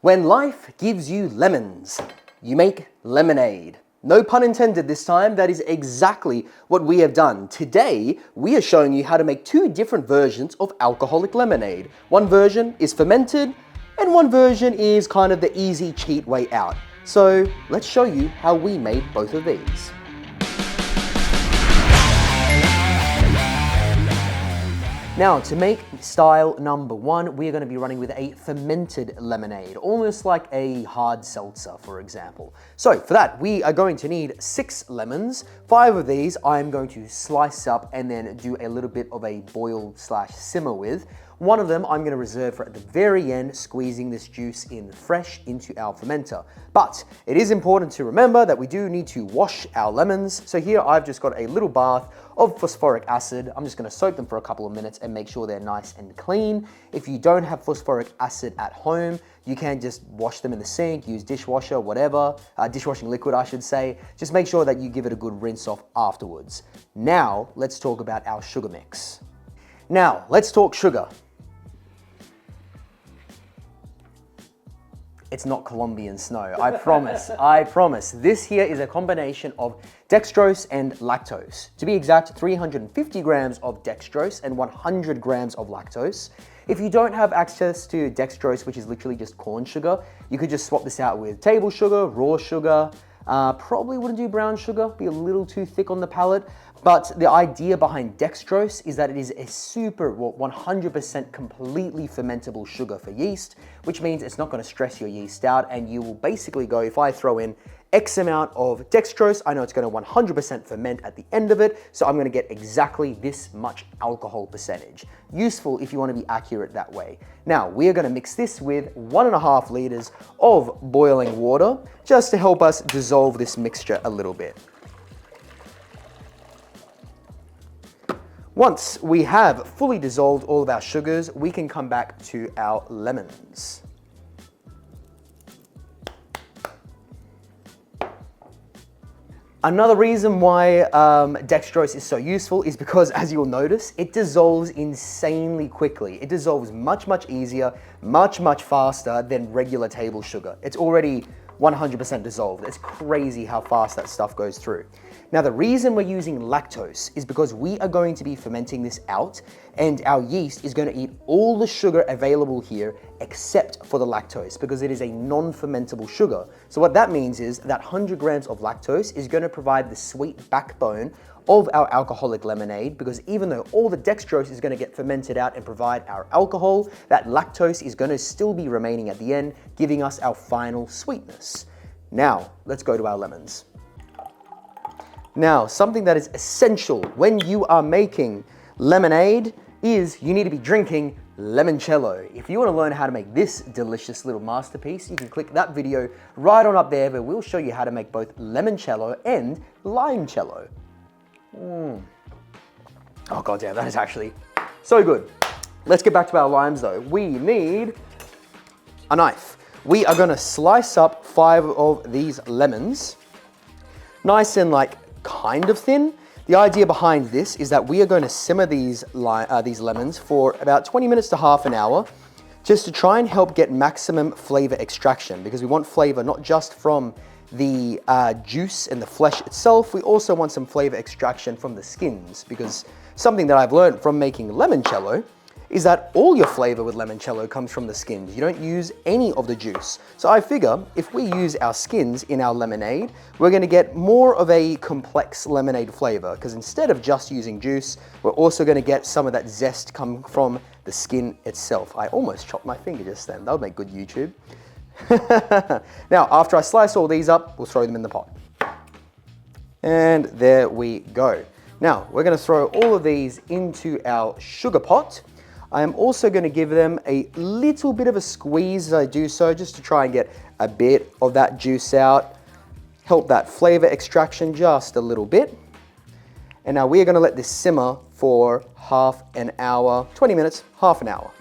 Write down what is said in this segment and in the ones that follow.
When life gives you lemons, you make lemonade. No pun intended this time, that is exactly what we have done. Today, we are showing you how to make two different versions of alcoholic lemonade. One version is fermented, and one version is kind of the easy cheat way out. So let's show you how we made both of these. Now, to make style number one, we are going to be running with a fermented lemonade, almost like a hard seltzer, for example. So for that, we are going to need 6 lemons. 5 of these I'm going to slice up and then do a little bit of a boil/simmer with. One of them I'm going to reserve for at the very end, squeezing this juice in fresh into our fermenter. But it is important to remember that we do need to wash our lemons. So here I've just got a little bath of phosphoric acid. I'm just going to soak them for a couple of minutes and make sure they're nice and clean. If you don't have phosphoric acid at home, you can just wash them in the sink, use dishwasher, whatever, dishwashing liquid I should say. Just make sure that you give it a good rinse off afterwards. Now let's talk about our sugar mix. Now let's talk sugar. It's not Colombian snow, I promise, I promise. This here is a combination of dextrose and lactose. To be exact, 350 grams of dextrose and 100 grams of lactose. If you don't have access to dextrose, which is literally just corn sugar, you could just swap this out with table sugar, raw sugar. Probably wouldn't do brown sugar, be a little too thick on the palate. But the idea behind dextrose is that it is a super, 100% completely fermentable sugar for yeast, which means it's not going to stress your yeast out, and you will basically go, if I throw in X amount of dextrose, I know it's going to 100% ferment at the end of it, so I'm going to get exactly this much alcohol percentage. Useful if you want to be accurate that way. Now, we are going to mix this with 1.5 liters of boiling water, just to help us dissolve this mixture a little bit. Once we have fully dissolved all of our sugars, we can come back to our lemons. Another reason why dextrose is so useful is because, as you'll notice, it dissolves insanely quickly. It dissolves much, much easier, much, much faster than regular table sugar. It's already 100% dissolved. It's crazy how fast that stuff goes through. Now, the reason we're using lactose is because we are going to be fermenting this out, and our yeast is going to eat all the sugar available here except for the lactose, because it is a non-fermentable sugar. So what that means is that 100 grams of lactose is going to provide the sweet backbone of our alcoholic lemonade, because even though all the dextrose is going to get fermented out and provide our alcohol, that lactose is going to still be remaining at the end, giving us our final sweetness. Now, let's go to our lemons. Now, something that is essential when you are making lemonade is you need to be drinking limoncello. If you want to learn how to make this delicious little masterpiece, you can click that video right on up there where we'll show you how to make both limoncello and limecello. Oh god damn, that is actually so good. Let's get back to our limes though. We need a knife. We are going to slice up 5 of these lemons, nice and like kind of thin. The idea behind this is that we are going to simmer these lemons for about 20 minutes to half an hour, just to try and help get maximum flavor extraction, because we want flavor not just from the juice and the flesh itself, we also want some flavor extraction from the skins, because something that I've learned from making limoncello is that all your flavor with limoncello comes from the skins. You don't use any of the juice. So I figure if we use our skins in our lemonade, we're gonna get more of a complex lemonade flavor, because instead of just using juice, we're also gonna get some of that zest come from the skin itself. I almost chopped my finger just then. That would make good YouTube. Now, after I slice all these up, we'll throw them in the pot. And there we go. Now, we're gonna throw all of these into our sugar pot. I am also going to give them a little bit of a squeeze as I do so, just to try and get a bit of that juice out, help that flavor extraction just a little bit. And now we are going to let this simmer for half an hour, 20 minutes, half an hour.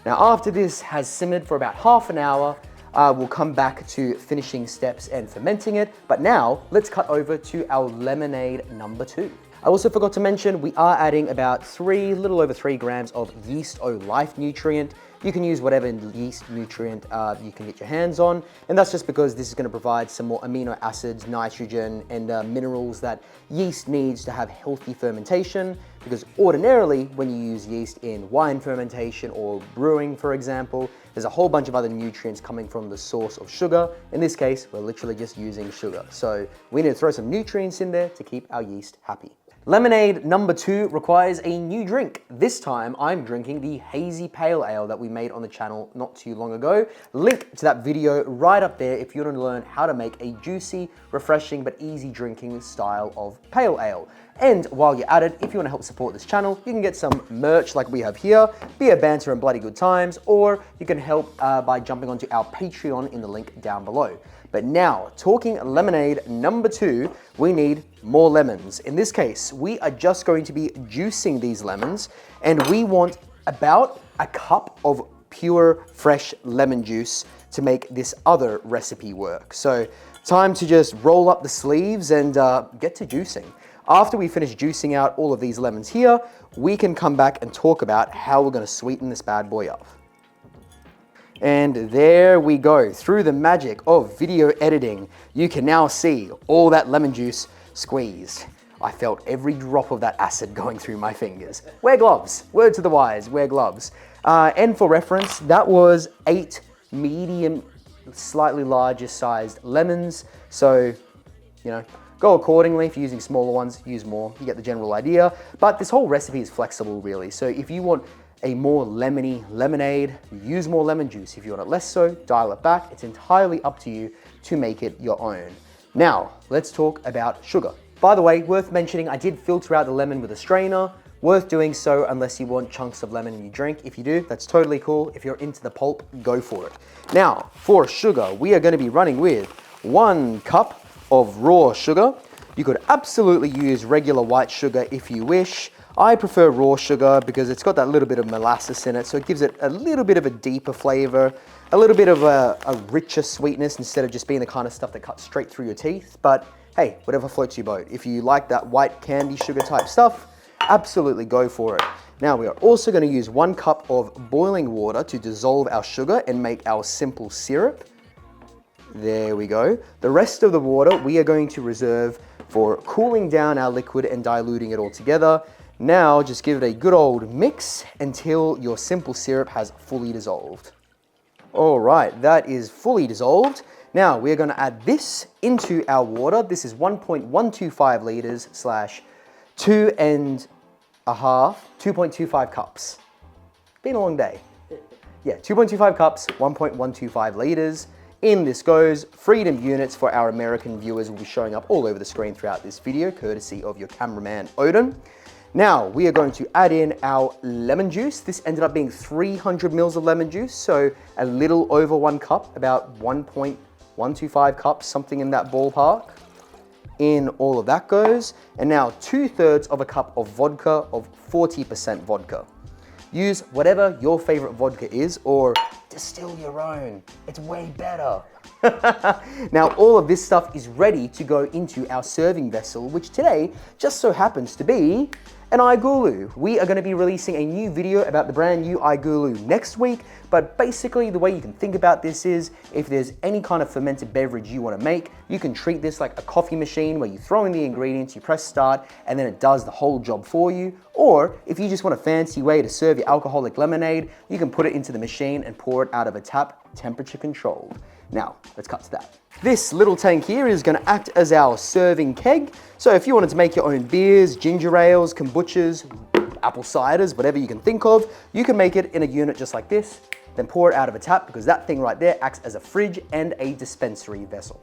Now after this has simmered for about half an hour, we'll come back to finishing steps and fermenting it. But now let's cut over to our lemonade number 2. I also forgot to mention we are adding about little over 3 grams of yeast O life nutrient. You can use whatever yeast nutrient you can get your hands on. And that's just because this is going to provide some more amino acids, nitrogen, and minerals that yeast needs to have healthy fermentation. Because ordinarily, when you use yeast in wine fermentation or brewing, for example, there's a whole bunch of other nutrients coming from the source of sugar. In this case, we're literally just using sugar. So we need to throw some nutrients in there to keep our yeast happy. Lemonade number 2 requires a new drink. This time I'm drinking the hazy pale ale that we made on the channel not too long ago. Link to that video right up there if you want to learn how to make a juicy, refreshing, but easy drinking style of pale ale. And while you're at it, if you want to help support this channel, you can get some merch like we have here, beer banter and bloody good times, or you can help by jumping onto our Patreon in the link down below. But now, talking lemonade number 2, we need more lemons. In this case, we are just going to be juicing these lemons, and we want about a cup of pure, fresh lemon juice to make this other recipe work. So, time to just roll up the sleeves and get to juicing. After we finish juicing out all of these lemons here, we can come back and talk about how we're gonna sweeten this bad boy up. And there we go. Through the magic of video editing, you can now see all that lemon juice squeezed. I felt every drop of that acid going through my fingers. Wear gloves. Word to the wise, wear gloves. And for reference, that was 8 medium, slightly larger sized lemons. So, you know, go accordingly. If you're using smaller ones, use more. You get the general idea. But this whole recipe is flexible, really. So if you want a more lemony lemonade, use more lemon juice. If you want it less so, dial it back. It's entirely up to you to make it your own. Now, let's talk about sugar. By the way, worth mentioning, I did filter out the lemon with a strainer. Worth doing so unless you want chunks of lemon in your drink. If you do, that's totally cool. If you're into the pulp, go for it. Now, for sugar, we are going to be running with 1 cup of raw sugar. You could absolutely use regular white sugar if you wish. I prefer raw sugar because it's got that little bit of molasses in it, so it gives it a little bit of a deeper flavor, a little bit of a richer sweetness instead of just being the kind of stuff that cuts straight through your teeth. But hey, whatever floats your boat. If you like that white candy sugar type stuff, absolutely go for it. Now we are also going to use 1 cup of boiling water to dissolve our sugar and make our simple syrup. There we go. The rest of the water we are going to reserve for cooling down our liquid and diluting it all together. Now just give it a good old mix until your simple syrup has fully dissolved. All right, that is fully dissolved. Now we're going to add this into our water. This is 1.125 liters / 2.25 cups. Been a long day. Yeah, 2.25 cups, 1.125 liters. In this goes. Freedom units for our American viewers will be showing up all over the screen throughout this video, courtesy of your cameraman, Odin. Now, we are going to add in our lemon juice. This ended up being 300 mils of lemon juice, so a little over 1 cup, about 1.125 cups, something in that ballpark. In all of that goes. And now 2/3 of a cup of vodka of 40% vodka. Use whatever your favorite vodka is, or distill your own. It's way better. Now, all of this stuff is ready to go into our serving vessel, which today just so happens to be an iGulu. We are going to be releasing a new video about the brand new iGulu next week, but basically the way you can think about this is if there's any kind of fermented beverage you want to make, you can treat this like a coffee machine where you throw in the ingredients, you press start, and then it does the whole job for you. Or if you just want a fancy way to serve your alcoholic lemonade, you can put it into the machine and pour it out of a tap, temperature controlled. Now, let's cut to that. This little tank here is going to act as our serving keg. So if you wanted to make your own beers, ginger ales, kombuchas, apple ciders, whatever you can think of, you can make it in a unit just like this, then pour it out of a tap because that thing right there acts as a fridge and a dispensary vessel.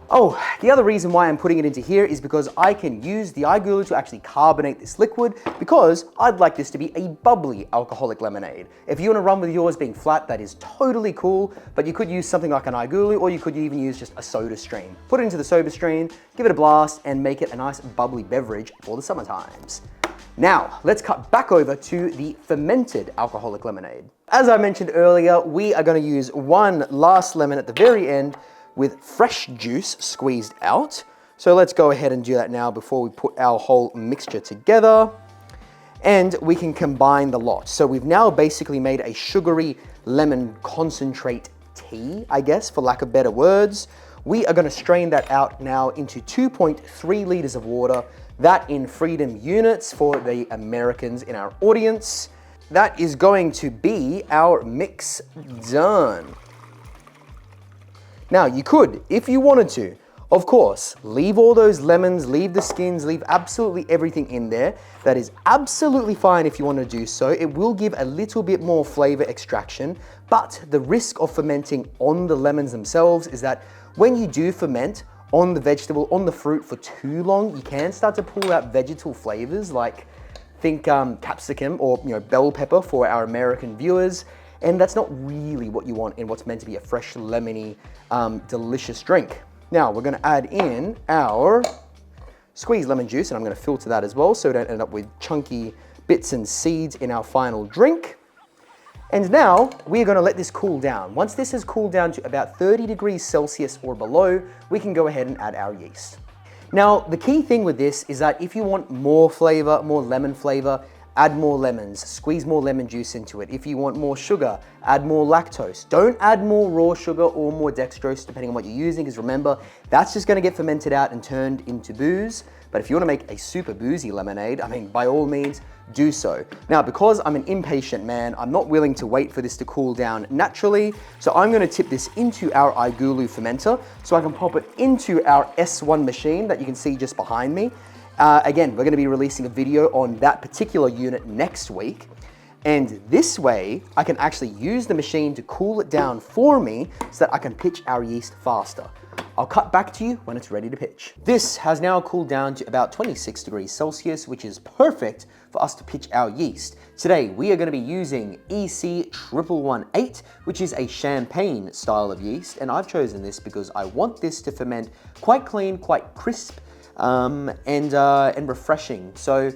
Oh, the other reason why I'm putting it into here is because I can use the iGulu to actually carbonate this liquid because I'd like this to be a bubbly alcoholic lemonade. If you want to run with yours being flat, that is totally cool, but you could use something like an iGulu, or you could even use just a soda stream. Put it into the soda stream, give it a blast, and make it a nice bubbly beverage for the summer times. Now, let's cut back over to the fermented alcoholic lemonade. As I mentioned earlier, we are going to use 1 last lemon at the very end with fresh juice squeezed out. So let's go ahead and do that now before we put our whole mixture together. and we can combine the lot. So we've now basically made a sugary lemon concentrate tea, I guess, for lack of better words. We are going to strain that out now into 2.3 liters of water, that in freedom units for the Americans in our audience. That is going to be our mix done. Now you could, if you wanted to, of course, leave all those lemons, leave the skins, leave absolutely everything in there. That is absolutely fine if you want to do so. It will give a little bit more flavor extraction, but the risk of fermenting on the lemons themselves is that when you do ferment on the vegetable, on the fruit for too long, you can start to pull out vegetal flavors like think capsicum or bell pepper for our American viewers. And that's not really what you want in what's meant to be a fresh, lemony, delicious drink. Now we're gonna add in our squeezed lemon juice, and I'm gonna filter that as well so we don't end up with chunky bits and seeds in our final drink. And now we're gonna let this cool down. Once this has cooled down to about 30 degrees Celsius or below, we can go ahead and add our yeast. Now, the key thing with this is that if you want more flavor, more lemon flavor, add more lemons, squeeze more lemon juice into it. If you want more sugar, add more lactose. Don't add more raw sugar or more dextrose, depending on what you're using, because remember, that's just gonna get fermented out and turned into booze. But if you wanna make a super boozy lemonade, I mean, by all means, do so. Now, because I'm an impatient man, I'm not willing to wait for this to cool down naturally, so I'm gonna tip this into our iGulu fermenter, so I can pop it into our S1 machine that you can see just behind me. Again, we're gonna be releasing a video on that particular unit next week. And this way, I can actually use the machine to cool it down for me so that I can pitch our yeast faster. I'll cut back to you when it's ready to pitch. This has now cooled down to about 26 degrees Celsius, which is perfect for us to pitch our yeast. Today, we are gonna be using EC1118, which is a champagne style of yeast. And I've chosen this because I want this to ferment quite clean, quite crisp, and refreshing. So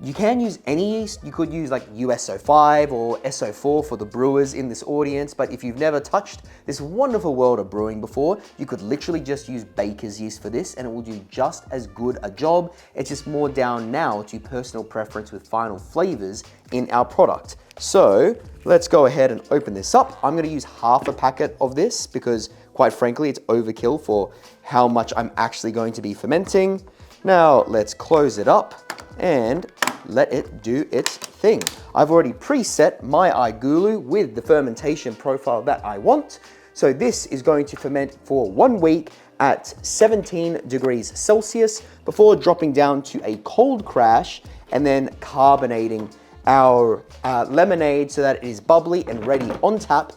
you can use any yeast. You could use like USO5 or SO4 for the brewers in this audience, but if you've never touched this wonderful world of brewing before, you could literally just use baker's yeast for this and it will do just as good a job. It's just more down now to personal preference with final flavors in our product. So let's go ahead and open this up. I'm gonna use half a packet of this because quite frankly, it's overkill for how much I'm actually going to be fermenting. Now let's close it up and let it do its thing. I've already preset my iGulu with the fermentation profile that I want. So this is going to ferment for 1 week at 17 degrees Celsius before dropping down to a cold crash and then carbonating our lemonade so that it is bubbly and ready on tap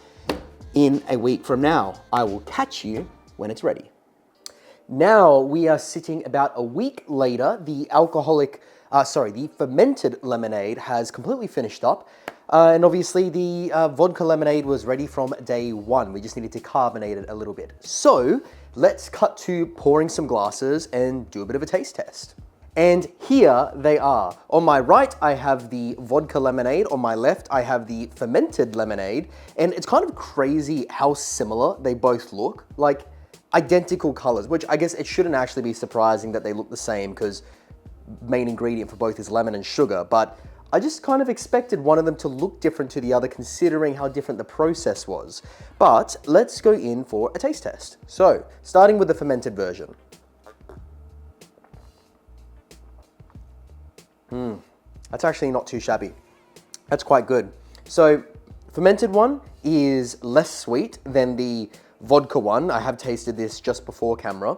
in a week from now. I will catch you when it's ready. Now we are sitting about a week later. The the fermented lemonade has completely finished up. And obviously the vodka lemonade was ready from day one. We just needed to carbonate it a little bit. So let's cut to pouring some glasses and do a bit of a taste test. And here they are. On my right, I have the vodka lemonade. On my left, I have the fermented lemonade. And it's kind of crazy how similar they both look. Like identical colors, which I guess it shouldn't actually be surprising that they look the same because main ingredient for both is lemon and sugar. But I just kind of expected one of them to look different to the other considering how different the process was. But let's go in for a taste test. So starting with the fermented version. That's actually not too shabby. That's quite good. So fermented one is less sweet than the vodka one. I have tasted this just before camera.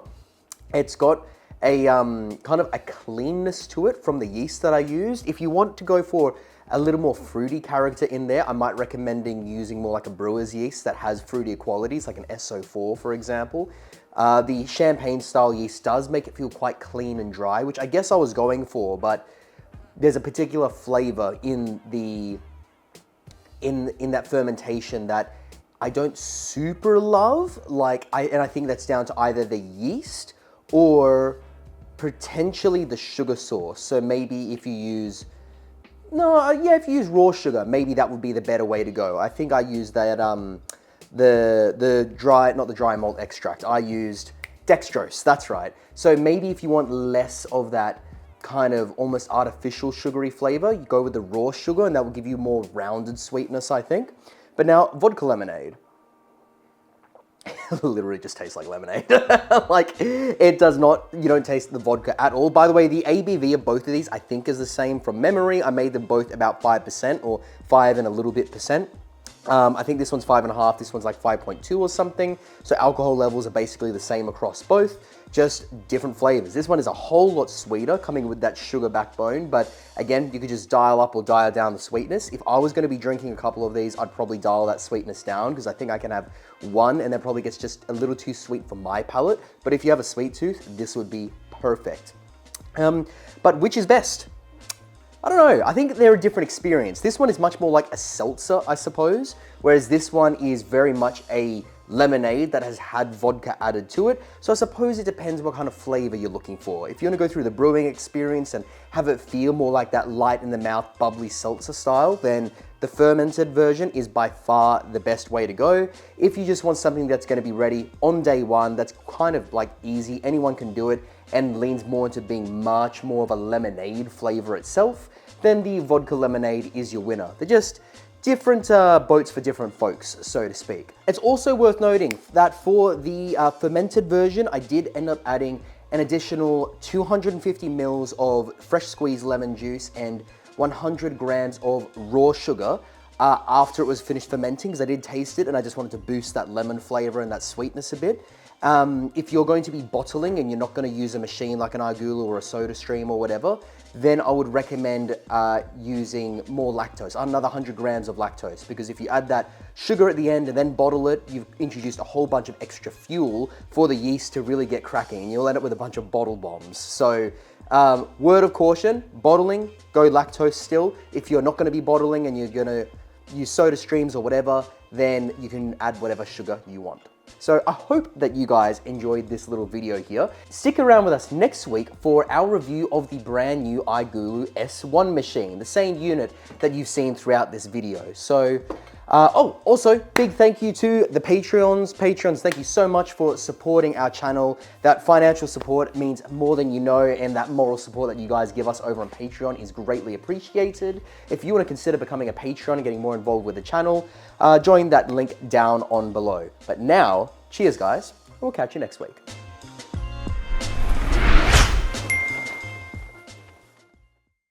It's got a kind of a cleanness to it from the yeast that I used. If you want to go for a little more fruity character in there, I might recommending using more like a brewer's yeast that has fruitier qualities, like an SO4, for example. The champagne style yeast does make it feel quite clean and dry, which I guess I was going for, but there's a particular flavor in that fermentation that I don't super love. And I think that's down to either the yeast or potentially the sugar source. So maybe if you use, if you use raw sugar, maybe that would be the better way to go. I think I used that, not the dry malt extract. I used dextrose, that's right. So maybe if you want less of that kind of almost artificial sugary flavor. You go with the raw sugar and that will give you more rounded sweetness, I think. But now, vodka lemonade. Literally just tastes like lemonade. Like, it does not, you don't taste the vodka at all. By the way, the ABV of both of these, I think, is the same from memory. I made them both about 5% or 5 and a little bit percent. I think this one's 5.5, this one's like 5.2 or something. So alcohol levels are basically the same across both, just different flavors. This one is a whole lot sweeter, coming with that sugar backbone, but again, you could just dial up or dial down the sweetness. If I was gonna be drinking a couple of these, I'd probably dial that sweetness down, because I think I can have one and that probably gets just a little too sweet for my palate. But if you have a sweet tooth, this would be perfect. But which is best? I don't know, I think they're a different experience. This one is much more like a seltzer, I suppose, whereas this one is very much a lemonade that has had vodka added to it. So I suppose it depends what kind of flavor you're looking for. If you want to go through the brewing experience and have it feel more like that light in the mouth, bubbly seltzer style, then the fermented version is by far the best way to go. If you just want something that's going to be ready on day one, that's kind of like easy, anyone can do it, and leans more into being much more of a lemonade flavor itself, then the vodka lemonade is your winner. They're just different boats for different folks, so to speak. It's also worth noting that for the fermented version, I did end up adding an additional 250 mils of fresh squeezed lemon juice and 100 grams of raw sugar after it was finished fermenting, because I did taste it and I just wanted to boost that lemon flavor and that sweetness a bit. If you're going to be bottling and you're not going to use a machine like an iGulu or a SodaStream or whatever, then I would recommend using more lactose, another 100 grams of lactose, because if you add that sugar at the end and then bottle it, you've introduced a whole bunch of extra fuel for the yeast to really get cracking, and you'll end up with a bunch of bottle bombs. So word of caution, bottling, go lactose still. If you're not going to be bottling and you're going to use SodaStreams or whatever, then you can add whatever sugar you want. So I hope that you guys enjoyed this little video here. Stick around with us next week for our review of the brand new iGulu S1 machine, the same unit that you've seen throughout this video. So, also, big thank you to the Patreons. Patrons, thank you so much for supporting our channel. That financial support means more than you know, and that moral support that you guys give us over on Patreon is greatly appreciated. If you want to consider becoming a Patreon and getting more involved with the channel, join that link down on below. But now, cheers guys, we'll catch you next week.